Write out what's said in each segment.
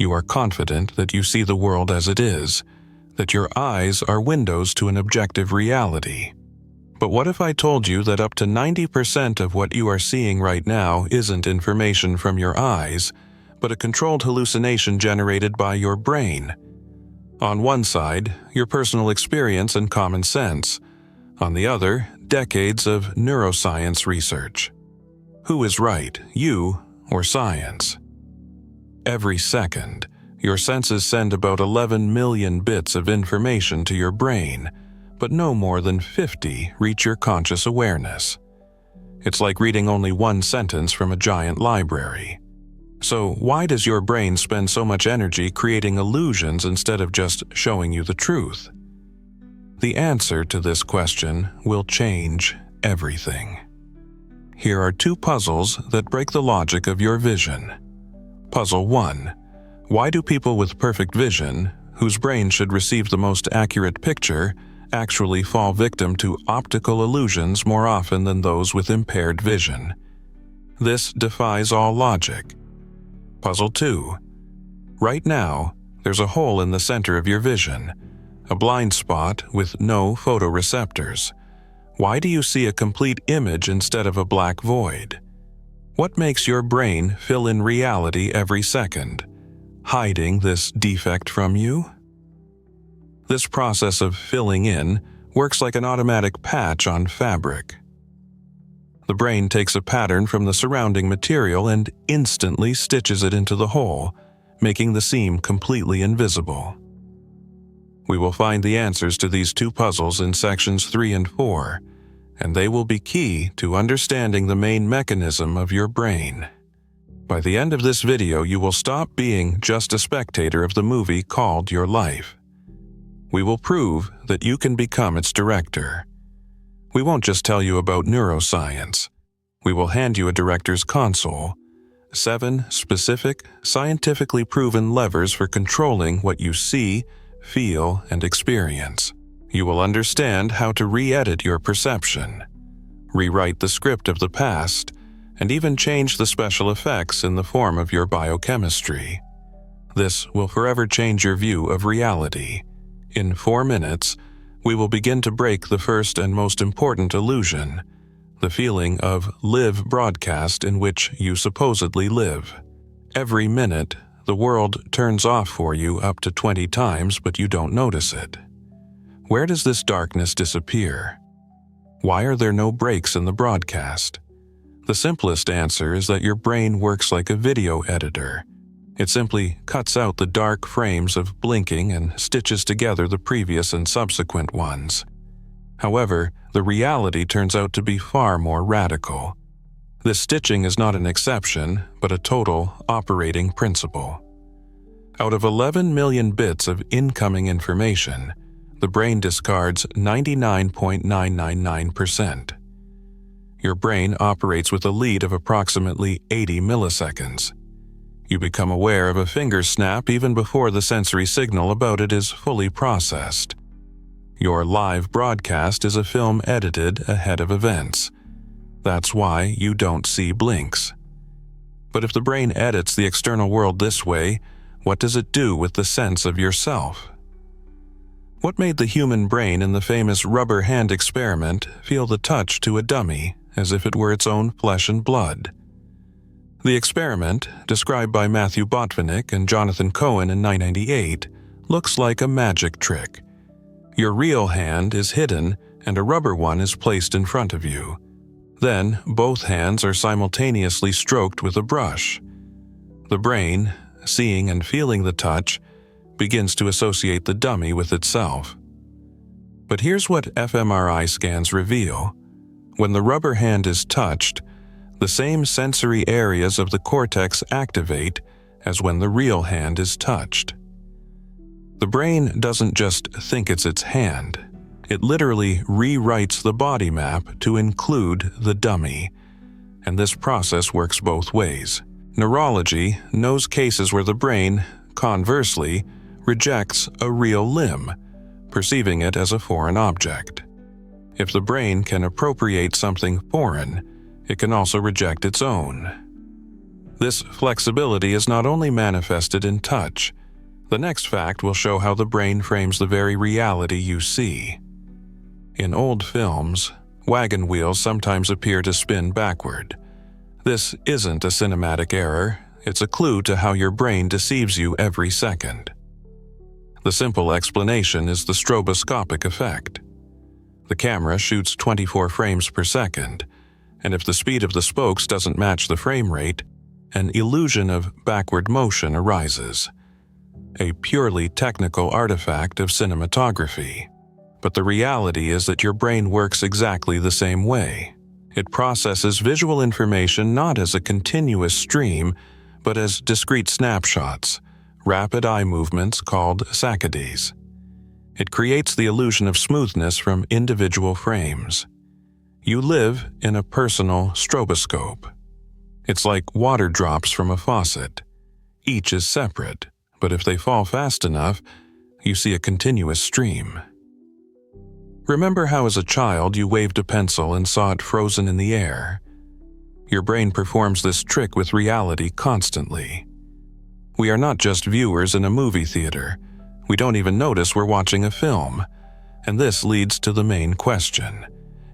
You are confident that you see the world as it is, that your eyes are windows to an objective reality. But what if I told you that up to 90% of what you are seeing right now isn't information from your eyes, but a controlled hallucination generated by your brain? On one side, your personal experience and common sense. On the other, decades of neuroscience research. Who is right, you or science? Every second, your senses send about 11 million bits of information to your brain, but no more than 50 reach your conscious awareness. It's like reading only one sentence from a giant library. So why does your brain spend so much energy creating illusions instead of just showing you the truth? The answer to this question will change everything. Here are two puzzles that break the logic of your vision. Puzzle 1. Why do people with perfect vision, whose brain should receive the most accurate picture, actually fall victim to optical illusions more often than those with impaired vision? This defies all logic. Puzzle 2. Right now, there's a hole in the center of your vision, a blind spot with no photoreceptors. Why do you see a complete image instead of a black void? What makes your brain fill in reality every second, hiding this defect from you? This process of filling in works like an automatic patch on fabric. The brain takes a pattern from the surrounding material and instantly stitches it into the hole, making the seam completely invisible. We will find the answers to these two puzzles in sections 3 and 4, and they will be key to understanding the main mechanism of your brain. By the end of this video, you will stop being just a spectator of the movie called your life. We will prove that you can become its director. We won't just tell you about neuroscience. We will hand you a director's console, 7 specific, scientifically proven levers for controlling what you see, feel, and experience. You will understand how to re-edit your perception, rewrite the script of the past, and even change the special effects in the form of your biochemistry. This will forever change your view of reality. In 4 minutes, we will begin to break the first and most important illusion, the feeling of live broadcast in which you supposedly live. Every minute, the world turns off for you up to 20 times, but you don't notice it. Where does this darkness disappear? Why are there no breaks in the broadcast? The simplest answer is that your brain works like a video editor. It simply cuts out the dark frames of blinking and stitches together the previous and subsequent ones. However, the reality turns out to be far more radical. This stitching is not an exception, but a total operating principle. Out of 11 million bits of incoming information, the brain discards 99.999%. Your brain operates with a lead of approximately 80 milliseconds. You become aware of a finger snap even before the sensory signal about it is fully processed. Your live broadcast is a film edited ahead of events. That's why you don't see blinks. But if the brain edits the external world this way, what does it do with the sense of yourself? What made the human brain in the famous rubber hand experiment feel the touch to a dummy as if it were its own flesh and blood? The experiment, described by Matthew Botvinnik and Jonathan Cohen in 1998, looks like a magic trick. Your real hand is hidden and a rubber one is placed in front of you. Then, both hands are simultaneously stroked with a brush. The brain, seeing and feeling the touch, begins to associate the dummy with itself. But here's what fMRI scans reveal. When the rubber hand is touched, the same sensory areas of the cortex activate as when the real hand is touched. The brain doesn't just think it's its hand. It literally rewrites the body map to include the dummy, and this process works both ways. Neurology knows cases where the brain, conversely, rejects a real limb, perceiving it as a foreign object. If the brain can appropriate something foreign, it can also reject its own. This flexibility is not only manifested in touch. The next fact will show how the brain frames the very reality you see. In old films, wagon wheels sometimes appear to spin backward. This isn't a cinematic error, it's a clue to how your brain deceives you every second. The simple explanation is the stroboscopic effect. The camera shoots 24 frames per second, and if the speed of the spokes doesn't match the frame rate, an illusion of backward motion arises. A purely technical artifact of cinematography. But the reality is that your brain works exactly the same way. It processes visual information not as a continuous stream, but as discrete snapshots, rapid eye movements called saccades. It creates the illusion of smoothness from individual frames. You live in a personal stroboscope. It's like water drops from a faucet. Each is separate, but if they fall fast enough, you see a continuous stream. Remember how as a child you waved a pencil and saw it frozen in the air? Your brain performs this trick with reality constantly. We are not just viewers in a movie theater. We don't even notice we're watching a film. And this leads to the main question.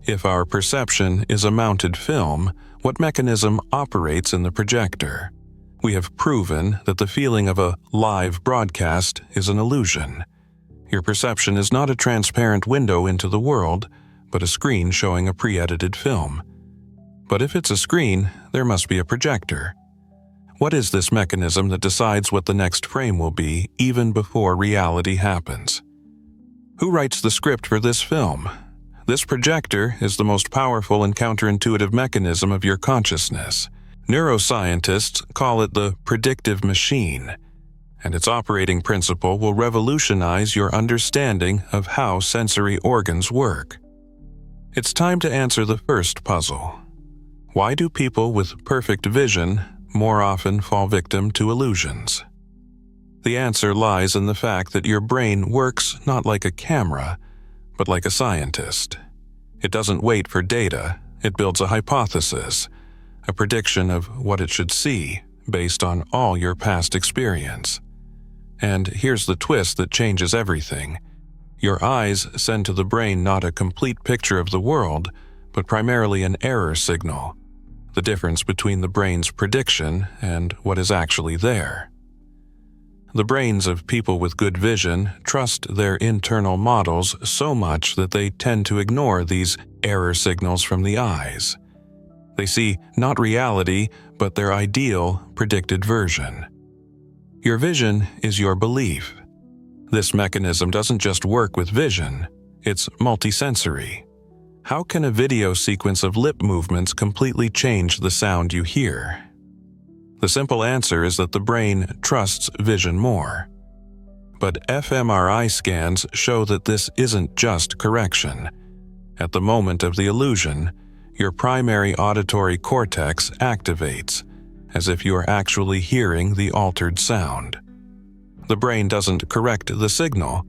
If our perception is a mounted film, what mechanism operates in the projector? We have proven that the feeling of a live broadcast is an illusion. Your perception is not a transparent window into the world, but a screen showing a pre-edited film. But if it's a screen, there must be a projector. What is this mechanism that decides what the next frame will be even before reality happens? Who writes the script for this film? This projector is the most powerful and counterintuitive mechanism of your consciousness. Neuroscientists call it the predictive machine, and its operating principle will revolutionize your understanding of how sensory organs work. It's time to answer the first puzzle. Why do people with perfect vision more often fall victim to illusions? The answer lies in the fact that your brain works not like a camera, but like a scientist. It doesn't wait for data, it builds a hypothesis, a prediction of what it should see based on all your past experience. And here's the twist that changes everything. Your eyes send to the brain not a complete picture of the world, but primarily an error signal, the difference between the brain's prediction and what is actually there. The brains of people with good vision trust their internal models so much that they tend to ignore these error signals from the eyes. They see not reality, but their ideal predicted version. Your vision is your belief. This mechanism doesn't just work with vision, it's multisensory. How can a video sequence of lip movements completely change the sound you hear? The simple answer is that the brain trusts vision more. But fMRI scans show that this isn't just correction. At the moment of the illusion, your primary auditory cortex activates, as if you are actually hearing the altered sound. The brain doesn't correct the signal,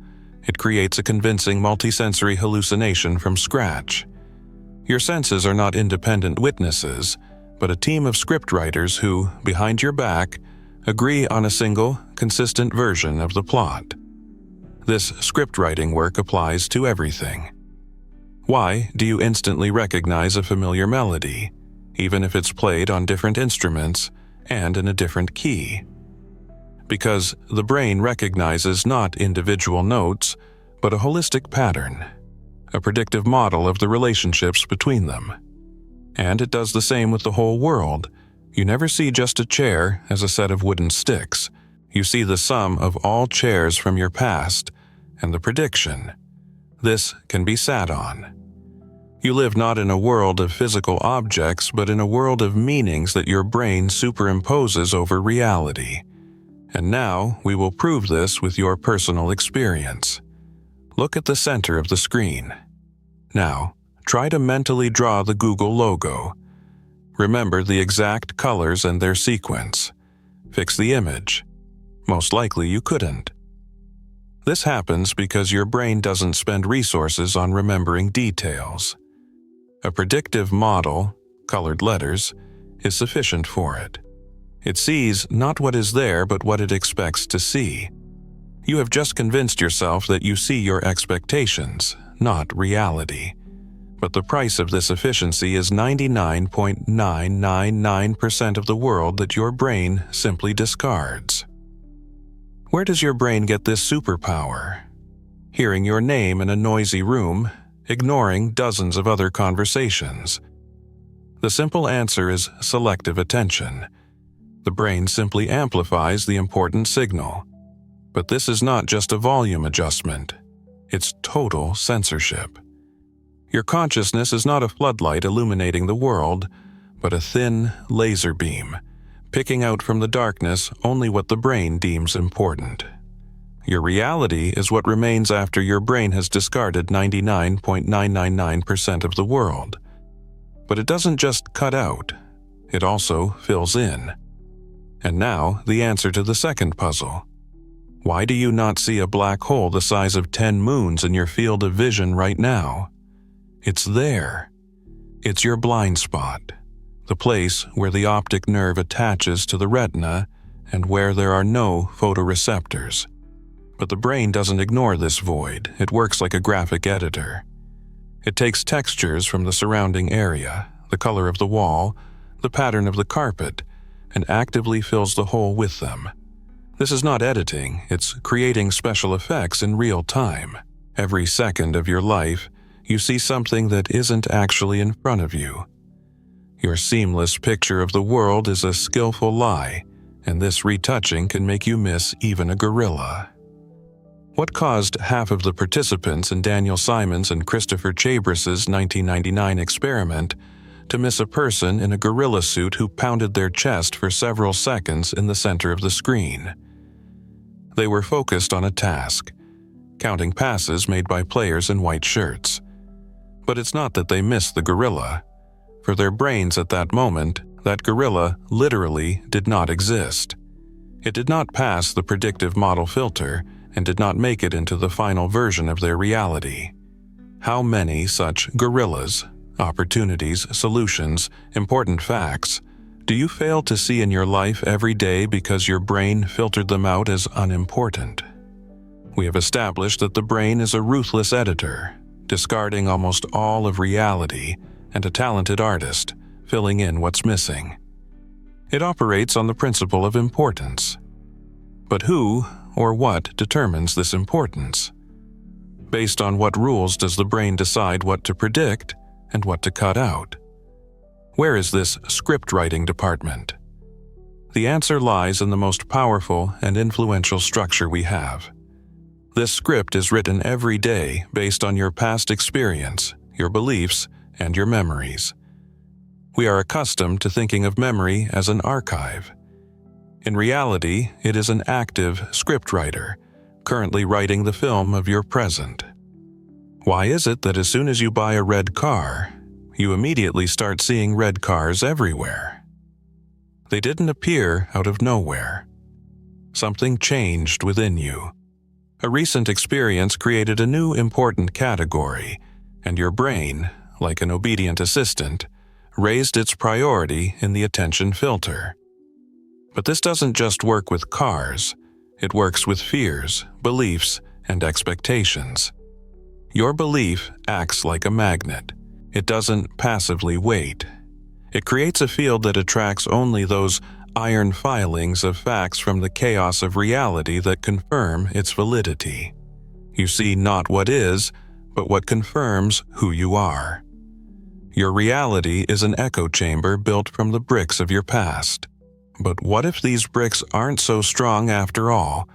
it creates a convincing multisensory hallucination from scratch. Your senses are not independent witnesses, but a team of scriptwriters who, behind your back, agree on a single, consistent version of the plot. This scriptwriting work applies to everything. Why do you instantly recognize a familiar melody, even if it's played on different instruments and in a different key? Because the brain recognizes not individual notes, but a holistic pattern, a predictive model of the relationships between them. And it does the same with the whole world. You never see just a chair as a set of wooden sticks. You see the sum of all chairs from your past and the prediction. This can be sat on. You live not in a world of physical objects, but in a world of meanings that your brain superimposes over reality. And now we will prove this with your personal experience. Look at the center of the screen. Now, try to mentally draw the Google logo. Remember the exact colors and their sequence. Fix the image. Most likely you couldn't. This happens because your brain doesn't spend resources on remembering details. A predictive model, colored letters, is sufficient for it. It sees not what is there but what it expects to see. You have just convinced yourself that you see your expectations, not reality. But the price of this efficiency is 99.999% of the world that your brain simply discards. Where does your brain get this superpower? Hearing your name in a noisy room, ignoring dozens of other conversations. The simple answer is selective attention. The brain simply amplifies the important signal. But this is not just a volume adjustment. It's total censorship. Your consciousness is not a floodlight illuminating the world, but a thin laser beam, picking out from the darkness only what the brain deems important. Your reality is what remains after your brain has discarded 99.999% of the world. But it doesn't just cut out, it also fills in. And now, the answer to the second puzzle. Why do you not see a black hole the size of 10 moons in your field of vision right now? It's there. It's your blind spot, the place where the optic nerve attaches to the retina and where there are no photoreceptors. But the brain doesn't ignore this void. It works like a graphic editor. It takes textures from the surrounding area, the color of the wall, the pattern of the carpet, and actively fills the hole with them. This is not editing, it's creating special effects in real time. Every second of your life, you see something that isn't actually in front of you. Your seamless picture of the world is a skillful lie, and this retouching can make you miss even a gorilla. What caused half of the participants in Daniel Simon's and Christopher Chabris's 1999 experiment to miss a person in a gorilla suit who pounded their chest for several seconds in the center of the screen? They were focused on a task, counting passes made by players in white shirts. But it's not that they missed the gorilla. For their brains at that moment, that gorilla literally did not exist. It did not pass the predictive model filter and did not make it into the final version of their reality. How many such gorillas, opportunities, solutions, important facts, do you fail to see in your life every day because your brain filtered them out as unimportant? We have established that the brain is a ruthless editor, discarding almost all of reality, and a talented artist, filling in what's missing. It operates on the principle of importance. But who or what determines this importance? Based on what rules does the brain decide what to predict and what to cut out? Where is this script writing department? The answer lies in the most powerful and influential structure we have. This script is written every day based on your past experience, your beliefs, and your memories. We are accustomed to thinking of memory as an archive. In reality, it is an active scriptwriter, currently writing the film of your present. Why is it that as soon as you buy a red car, you immediately start seeing red cars everywhere? They didn't appear out of nowhere. Something changed within you. A recent experience created a new important category, and your brain, like an obedient assistant, raised its priority in the attention filter. But this doesn't just work with cars, it works with fears, beliefs, and expectations. Your belief acts like a magnet. It doesn't passively wait. It creates a field that attracts only those iron filings of facts from the chaos of reality that confirm its validity. You see not what is, but what confirms who you are. Your reality is an echo chamber built from the bricks of your past. But what if these bricks aren't so strong after all?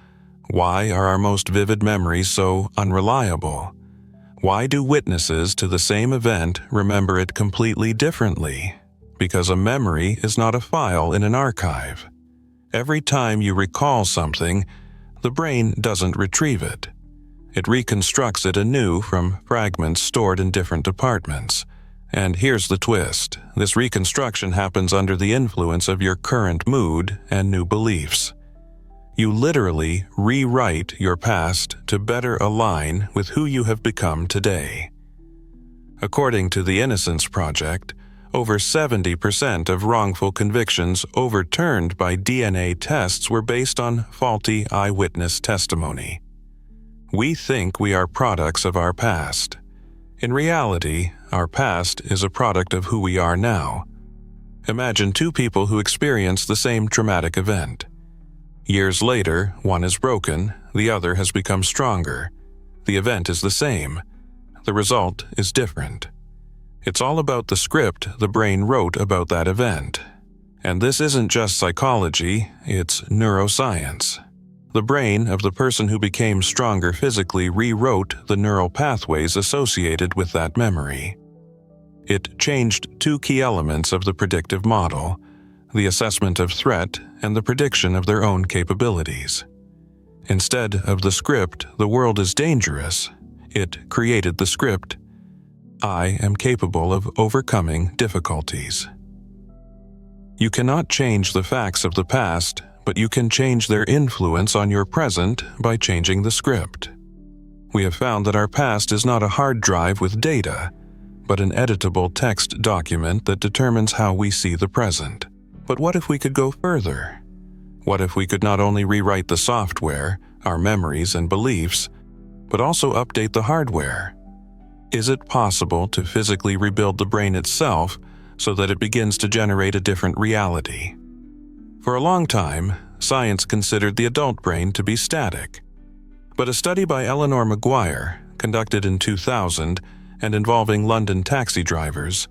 Why are our most vivid memories so unreliable? Why do witnesses to the same event remember it completely differently? Because a memory is not a file in an archive. Every time you recall something, the brain doesn't retrieve it. It reconstructs it anew from fragments stored in different departments. And here's the twist. This reconstruction happens under the influence of your current mood and new beliefs. You literally rewrite your past to better align with who you have become today. According to the Innocence Project, Over 70% of wrongful convictions overturned by DNA tests were based on faulty eyewitness testimony. We think we are products of our past. In reality, our past is a product of who we are now. Imagine two people who experience the same traumatic event. Years later, one is broken, the other has become stronger. The event is the same. The result is different. It's all about the script the brain wrote about that event. And this isn't just psychology, it's neuroscience. The brain of the person who became stronger physically rewrote the neural pathways associated with that memory. It changed two key elements of the predictive model: the assessment of threat and the prediction of their own capabilities. Instead of the script, "The world is dangerous," it created the script, "I am capable of overcoming difficulties." You cannot change the facts of the past, but you can change their influence on your present by changing the script. We have found that our past is not a hard drive with data, but an editable text document that determines how we see the present. But what if we could go further? What if we could not only rewrite the software, our memories and beliefs, but also update the hardware? Is it possible to physically rebuild the brain itself so that it begins to generate a different reality? For a long time, science considered the adult brain to be static. But a study by Eleanor Maguire, conducted in 2000 and involving London taxi drivers,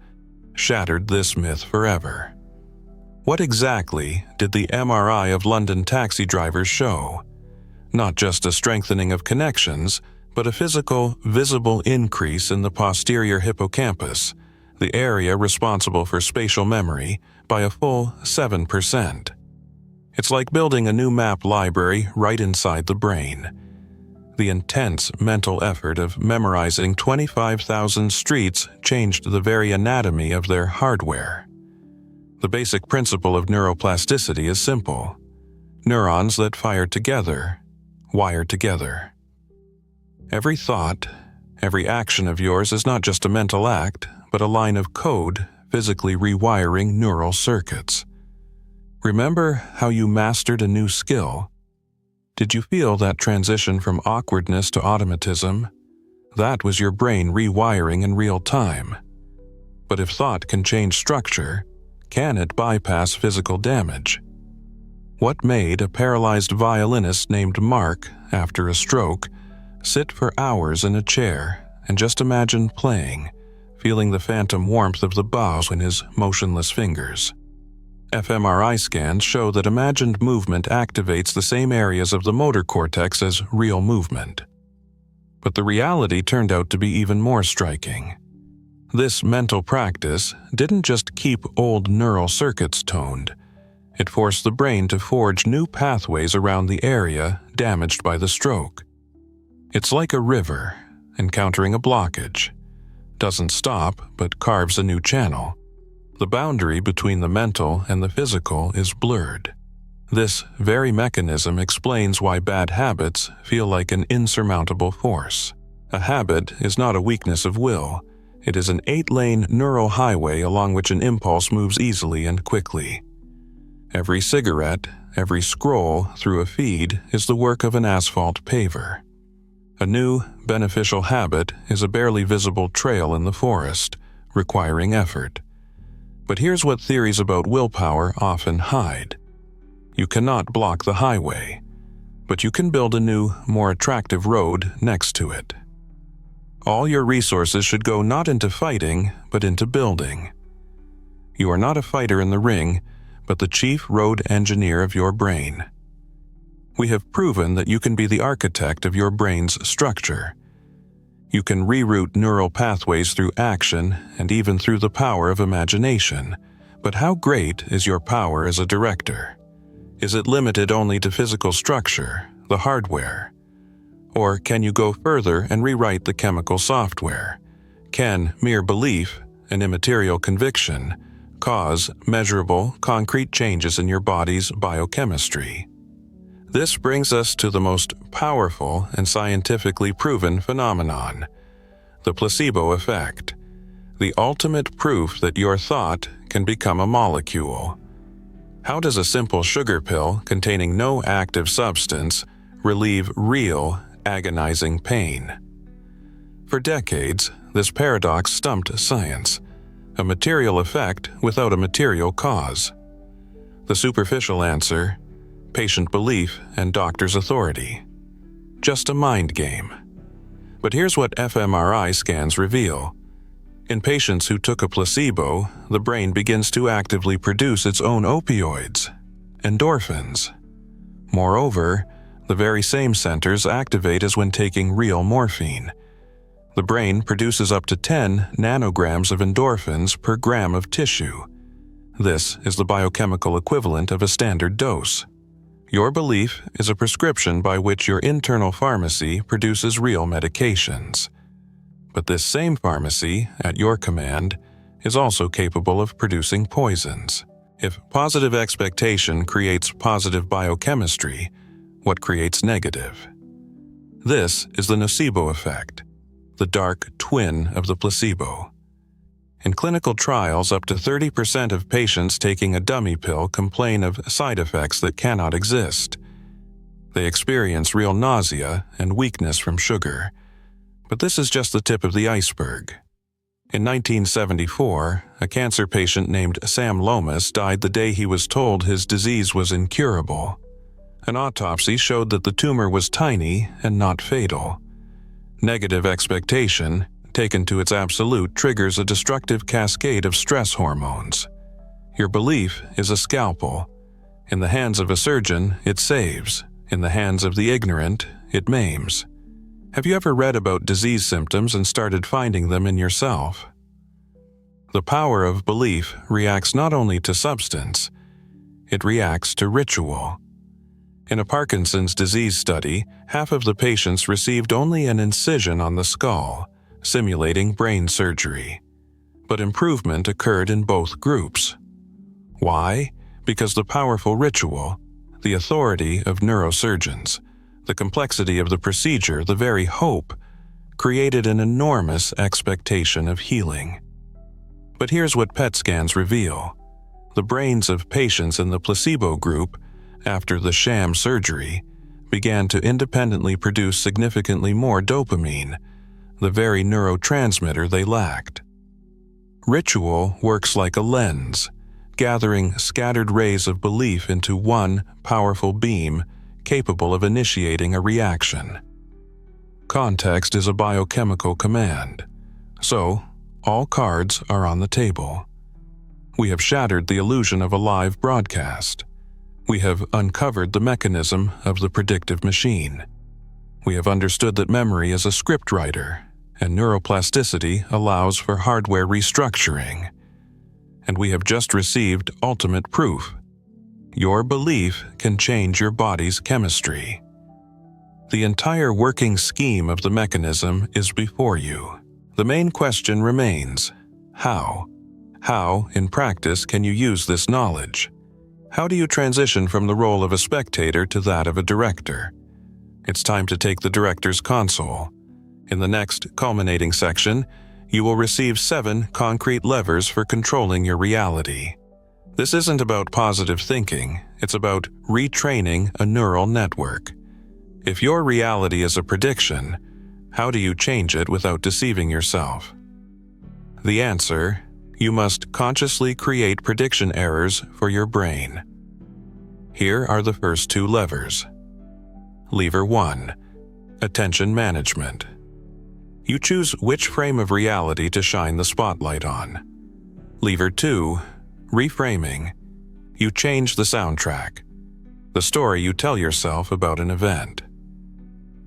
shattered this myth forever. What exactly did the MRI of London taxi drivers show? Not just a strengthening of connections, but a physical, visible increase in the posterior hippocampus, the area responsible for spatial memory, by a full 7%. It's like building a new map library right inside the brain. The intense mental effort of memorizing 25,000 streets changed the very anatomy of their hardware. The basic principle of neuroplasticity is simple. Neurons that fire together, wire together. Every thought, every action of yours is not just a mental act, but a line of code physically rewiring neural circuits. Remember how you mastered a new skill? Did you feel that transition from awkwardness to automatism? That was your brain rewiring in real time. But if thought can change structure, can it bypass physical damage? What made a paralyzed violinist named Mark, after a stroke, sit for hours in a chair and just imagine playing, feeling the phantom warmth of the bows in his motionless fingers? fMRI scans show that imagined movement activates the same areas of the motor cortex as real movement. But the reality turned out to be even more striking. This mental practice didn't just keep old neural circuits toned, it forced the brain to forge new pathways around the area damaged by the stroke. It's like a river encountering a blockage. Doesn't stop, but carves a new channel. The boundary between the mental and the physical is blurred. This very mechanism explains why bad habits feel like an insurmountable force. A habit is not a weakness of will. It is an 8-lane neural highway along which an impulse moves easily and quickly. Every cigarette, every scroll through a feed is the work of an asphalt paver. A new, beneficial habit is a barely visible trail in the forest, requiring effort. But here's what theories about willpower often hide. You cannot block the highway, but you can build a new, more attractive road next to it. All your resources should go not into fighting, but into building. You are not a fighter in the ring, but the chief road engineer of your brain. We have proven that you can be the architect of your brain's structure. You can reroute neural pathways through action and even through the power of imagination. But how great is your power as a director? Is it limited only to physical structure, the hardware? Or can you go further and rewrite the chemical software? Can mere belief, an immaterial conviction, cause measurable, concrete changes in your body's biochemistry? This brings us to the most powerful and scientifically proven phenomenon, the placebo effect. the ultimate proof that your thought can become a molecule. How does a simple sugar pill containing no active substance relieve real, agonizing pain? For decades, this paradox stumped science, a material effect without a material cause. The superficial answer: patient belief and doctor's authority. Just a mind game. But here's what fMRI scans reveal. In patients who took a placebo, the brain begins to actively produce its own opioids, endorphins. Moreover, the very same centers activate as when taking real morphine. The brain produces up to 10 nanograms of endorphins per gram of tissue. This is the biochemical equivalent of a standard dose. Your belief is a prescription by which your internal pharmacy produces real medications. But this same pharmacy, at your command, is also capable of producing poisons. If positive expectation creates positive biochemistry, what creates negative? This is the nocebo effect, the dark twin of the placebo. In clinical trials, up to 30% of patients taking a dummy pill complain of side effects that cannot exist. They experience real nausea and weakness from sugar. But this is just the tip of the iceberg. In 1974, a cancer patient named Sam Lomas died the day he was told his disease was incurable. An autopsy showed that the tumor was tiny and not fatal. Negative expectation, taken to its absolute, triggers a destructive cascade of stress hormones. Your belief is a scalpel. In the hands of a surgeon, it saves. In the hands of the ignorant, it maims. Have you ever read about disease symptoms and started finding them in yourself? The power of belief reacts not only to substance, it reacts to ritual. In a Parkinson's disease study, half of the patients received only an incision on the skull, simulating brain surgery. But improvement occurred in both groups. Why? Because the powerful ritual, the authority of neurosurgeons, the complexity of the procedure, the very hope, created an enormous expectation of healing. But here's what PET scans reveal. The brains of patients in the placebo group, after the sham surgery, began to independently produce significantly more dopamine, the very neurotransmitter they lacked. Ritual works like a lens, gathering scattered rays of belief into one powerful beam capable of initiating a reaction. Context is a biochemical command. So, all cards are on the table. We have shattered the illusion of a live broadcast. We have uncovered the mechanism of the predictive machine. We have understood that memory is a scriptwriter, and neuroplasticity allows for hardware restructuring. And we have just received ultimate proof. Your belief can change your body's chemistry. The entire working scheme of the mechanism is before you. The main question remains: how? How, in practice, can you use this knowledge? How do you transition from the role of a spectator to that of a director? It's time to take the director's console. In the next culminating section, you will receive 7 concrete levers for controlling your reality. This isn't about positive thinking, it's about retraining a neural network. If your reality is a prediction, how do you change it without deceiving yourself? The answer: you must consciously create prediction errors for your brain. Here are the first 2 levers. Lever 1: attention management. You choose which frame of reality to shine the spotlight on. Lever 2: reframing. You change the soundtrack, the story you tell yourself about an event.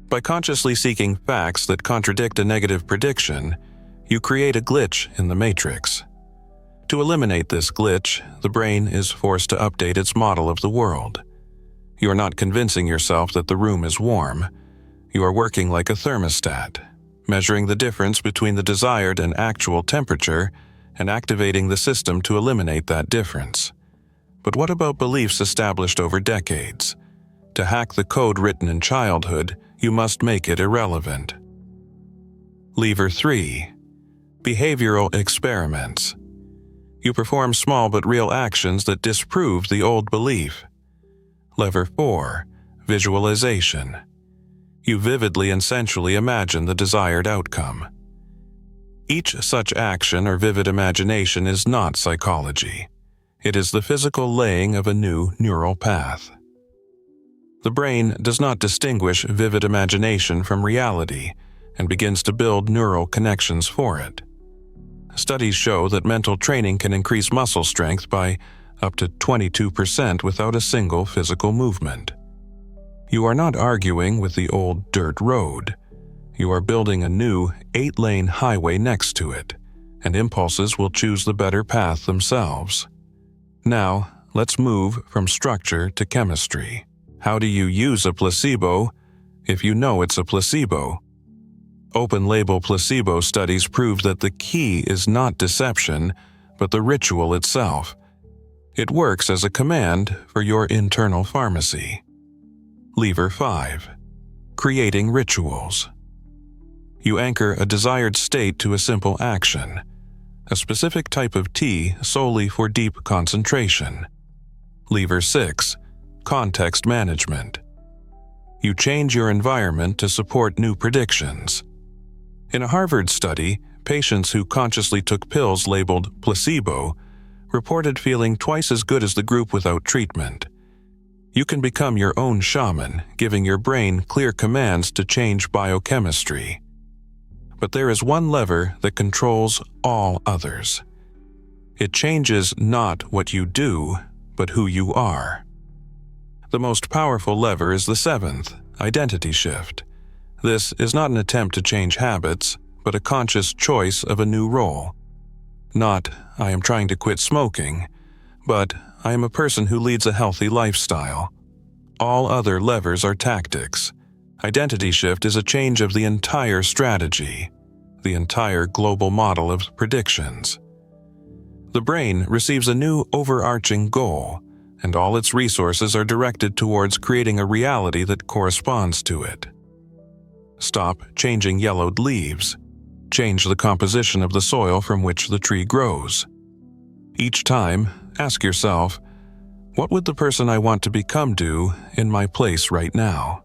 By consciously seeking facts that contradict a negative prediction, you create a glitch in the matrix. To eliminate this glitch, the brain is forced to update its model of the world. You are not convincing yourself that the room is warm. You are working like a thermostat, measuring the difference between the desired and actual temperature and activating the system to eliminate that difference. But what about beliefs established over decades? To hack the code written in childhood, you must make it irrelevant. Lever 3: Behavioral experiments. You perform small but real actions that disprove the old belief. Lever 4. Visualization. You vividly and sensually imagine the desired outcome. Each such action or vivid imagination is not psychology. It is the physical laying of a new neural path. The brain does not distinguish vivid imagination from reality and begins to build neural connections for it. Studies show that mental training can increase muscle strength by up to 22% without a single physical movement. You are not arguing with the old dirt road. You are building a new 8-lane highway next to it, and impulses will choose the better path themselves. Now, let's move from structure to chemistry. How do you use a placebo if you know it's a placebo? Open-label placebo studies prove that the key is not deception, but the ritual itself. It works as a command for your internal pharmacy. Lever 5. Creating rituals. You anchor a desired state to a simple action, a specific type of tea solely for deep concentration. Lever 6. Context management. You change your environment to support new predictions. In a Harvard study, patients who consciously took pills labeled placebo reported feeling twice as good as the group without treatment. You can become your own shaman, giving your brain clear commands to change biochemistry. But there is one lever that controls all others. It changes not what you do, but who you are. The most powerful lever is the 7th, identity shift. This is not an attempt to change habits, but a conscious choice of a new role. Not, I am trying to quit smoking, but I am a person who leads a healthy lifestyle. All other levers are tactics. Identity shift is a change of the entire strategy, the entire global model of predictions. The brain receives a new overarching goal, and all its resources are directed towards creating a reality that corresponds to it. Stop changing yellowed leaves. Change the composition of the soil from which the tree grows. Each time, ask yourself, what would the person I want to become do in my place right now?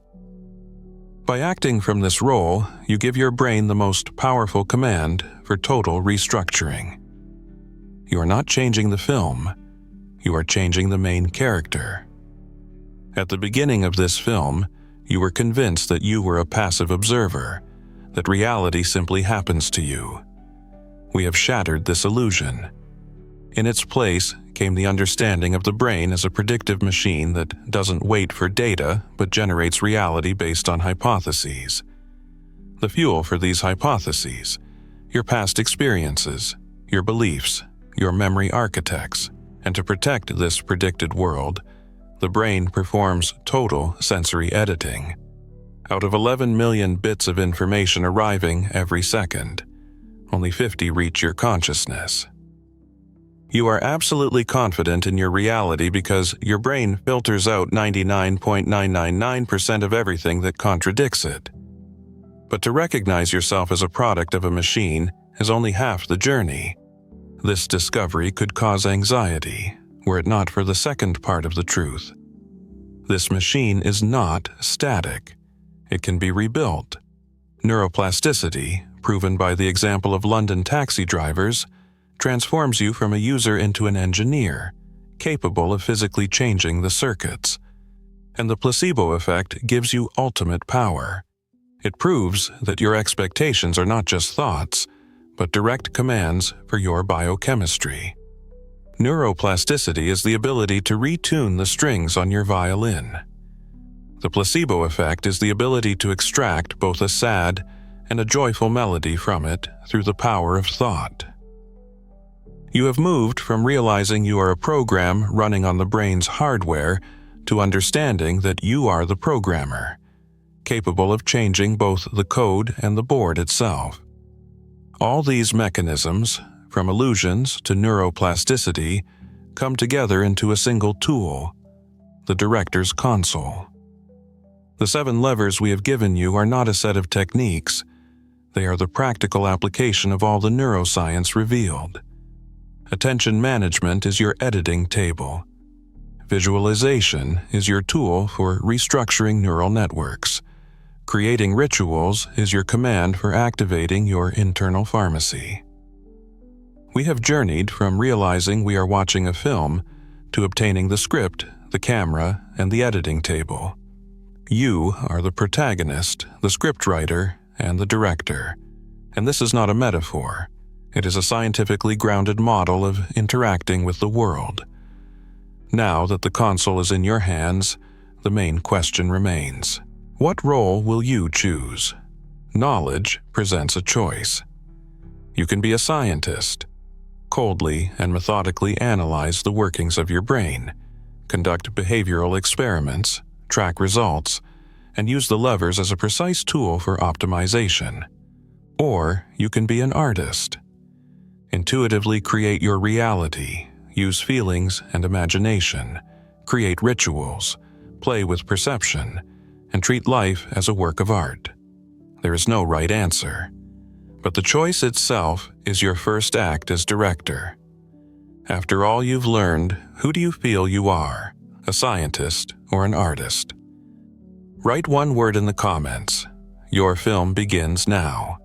By acting from this role, you give your brain the most powerful command for total restructuring. You are not changing the film, you are changing the main character. At the beginning of this film, you were convinced that you were a passive observer, that reality simply happens to you. We have shattered this illusion. In its place came the understanding of the brain as a predictive machine that doesn't wait for data but generates reality based on hypotheses. The fuel for these hypotheses, your past experiences, your beliefs, your memory architects, and to protect this predicted world, the brain performs total sensory editing. Out of 11 million bits of information arriving every second, only 50 reach your consciousness. You are absolutely confident in your reality because your brain filters out 99.999% of everything that contradicts it. But to recognize yourself as a product of a machine is only half the journey. This discovery could cause anxiety, were it not for the second part of the truth. This machine is not static. It can be rebuilt. Neuroplasticity, proven by the example of London taxi drivers, transforms you from a user into an engineer, capable of physically changing the circuits. And the placebo effect gives you ultimate power. It proves that your expectations are not just thoughts, but direct commands for your biochemistry. Neuroplasticity is the ability to retune the strings on your violin. The placebo effect is the ability to extract both a sad and a joyful melody from it through the power of thought. You have moved from realizing you are a program running on the brain's hardware to understanding that you are the programmer, capable of changing both the code and the board itself. All these mechanisms, from illusions to neuroplasticity, come together into a single tool, the director's console. The 7 levers we have given you are not a set of techniques, They are the practical application of all the neuroscience revealed. Attention management is your editing table. Visualization is your tool for restructuring neural networks. Creating rituals is your command for activating your internal pharmacy. We have journeyed from realizing we are watching a film to obtaining the script, the camera, and the editing table. You are the protagonist, the scriptwriter, and the director. And this is not a metaphor. It is a scientifically grounded model of interacting with the world. Now that the console is in your hands, the main question remains. What role will you choose? Knowledge presents a choice. You can be a scientist. Coldly and methodically analyze the workings of your brain, conduct behavioral experiments, track results, and use the levers as a precise tool for optimization. Or you can be an artist. Intuitively create your reality, use feelings and imagination, create rituals, play with perception, and treat life as a work of art. There is no right answer, but the choice itself is your first act as director. After all you've learned, who do you feel you are, a scientist or an artist? Write one word in the comments. Your film begins now.